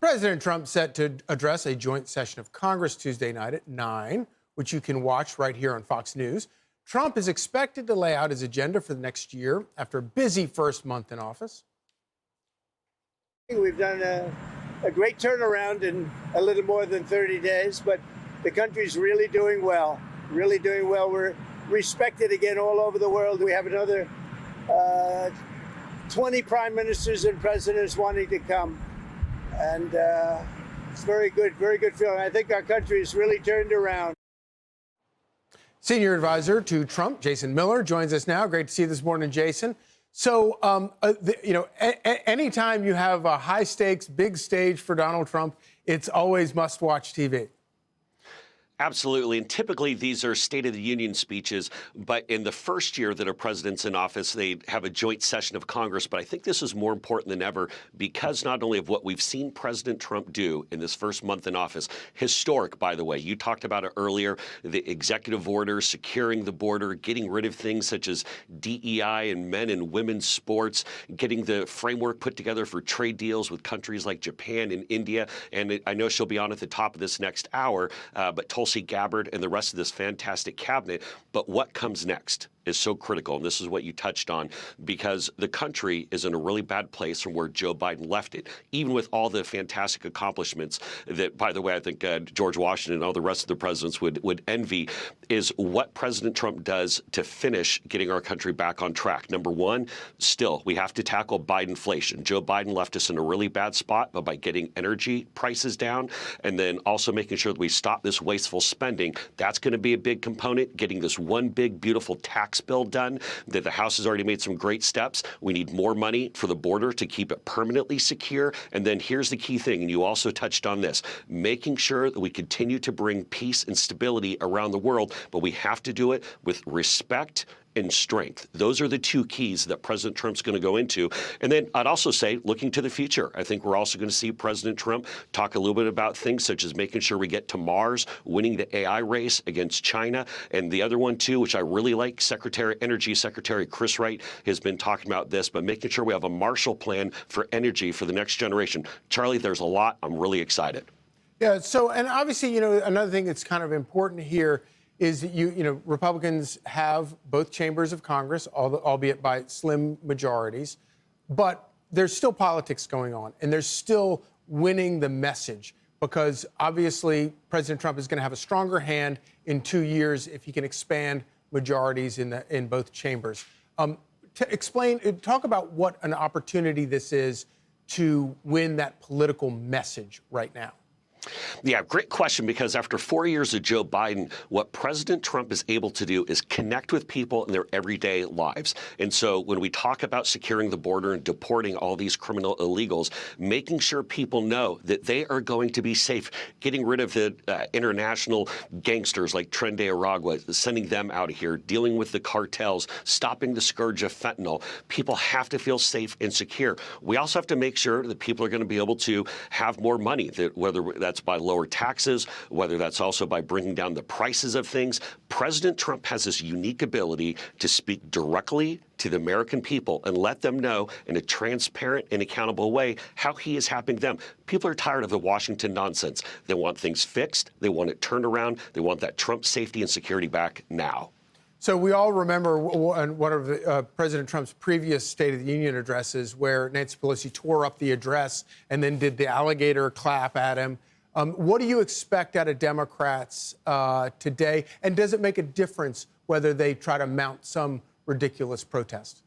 President Trump set to address a joint session of Congress Tuesday night at 9, which you can watch right here on Fox News. Trump is expected to lay out his agenda for the next year after a busy first month in office. We've done a great turnaround in a little more than 30 days, but the country's really doing well, really doing well. We're respected again all over the world. We have another 20 prime ministers and presidents wanting to come. And it's very good feeling. I think our country has really turned around. Senior advisor to Trump, Jason Miller, joins us now. Great to see you this morning, Jason. So, anytime you have a high-stakes, big stage for Donald Trump, it's always must-watch TV. Absolutely. And typically these are State of the Union speeches. But in the first year that a president's in office, they have a joint session of Congress. But I think this is more important than ever because not only of what we've seen President Trump do in this first month in office, historic, by the way. You talked about it earlier, the executive order, securing the border, getting rid of things such as DEI and men and women's sports, getting the framework put together for trade deals with countries like Japan and India. And I know she'll be on at the top of this next hour, but Tulsi Gabbard and the rest of this fantastic cabinet. But what comes next is so critical, and this is what you touched on, because the country is in a really bad place from where Joe Biden left it, even with all the fantastic accomplishments that, by the way, I think George Washington and all the rest of the presidents would envy, is what President Trump does to finish getting our country back on track. Number one, still, we have to tackle Bidenflation. Joe Biden left us in a really bad spot, but by getting energy prices down and then also making sure that we stop this wasteful spending, that's going to be a big component, getting this one big, beautiful tax bill done, that the House has already made some great steps. We need more money for the border to keep it permanently secure. And then here's the key thing, and you also touched on this, making sure that we continue to bring peace and stability around the world, but we have to do it with respect and strength. Those are the two keys that President Trump's going to go into. And then I'd also say, looking to the future, I think we're also going to see President Trump talk a little bit about things such as making sure we get to Mars, winning the AI race against China. And the other one, too, which I really like, Energy Secretary Chris Wright has been talking about this, but making sure we have a Marshall Plan for energy for the next generation. Charlie, there's a lot. I'm really excited. Yeah, so, and obviously, another thing that's kind of important here is that Republicans have both chambers of Congress, albeit by slim majorities, but there's still politics going on, and there's still winning the message, because obviously President Trump is going to have a stronger hand in 2 years if he can expand majorities in both chambers. Talk about what an opportunity this is to win that political message right now. Yeah, great question, because after 4 years of Joe Biden, what President Trump is able to do is connect with people in their everyday lives. And so when we talk about securing the border and deporting all these criminal illegals, making sure people know that they are going to be safe, getting rid of the international gangsters like Tren de Aragua, sending them out of here, dealing with the cartels, stopping the scourge of fentanyl. People have to feel safe and secure. We also have to make sure that people are going to be able to have more money, that whether that's by lower taxes, whether that's also by bringing down the prices of things. President Trump has this unique ability to speak directly to the American people and let them know in a transparent and accountable way how he is helping them. People are tired of the Washington nonsense. They want things fixed. They want it turned around. They want that Trump safety and security back now. So we all remember one of President Trump's previous State of the Union addresses where Nancy Pelosi tore up the address and then did the alligator clap at him. What do you expect out of Democrats today? And does it make a difference whether they try to mount some ridiculous protest?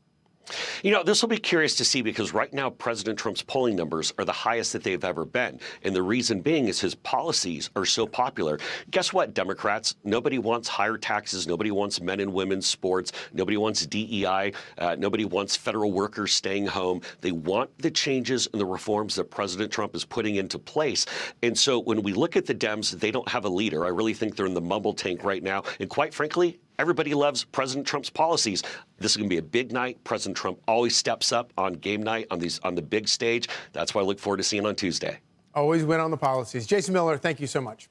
This will be curious to see, because right now President Trump's polling numbers are the highest that they've ever been. And the reason being is his policies are so popular. Guess what, Democrats? Nobody wants higher taxes. Nobody wants men and women's sports. Nobody wants DEI. Nobody wants federal workers staying home. They want the changes and the reforms that President Trump is putting into place. And so when we look at the Dems, they don't have a leader. I really think they're in the mumble tank right now. And quite frankly, everybody loves President Trump's policies. This is going to be a big night. President Trump always steps up on game night on the big stage. That's why I look forward to seeing on Tuesday. Always win on the policies. Jason Miller, thank you so much.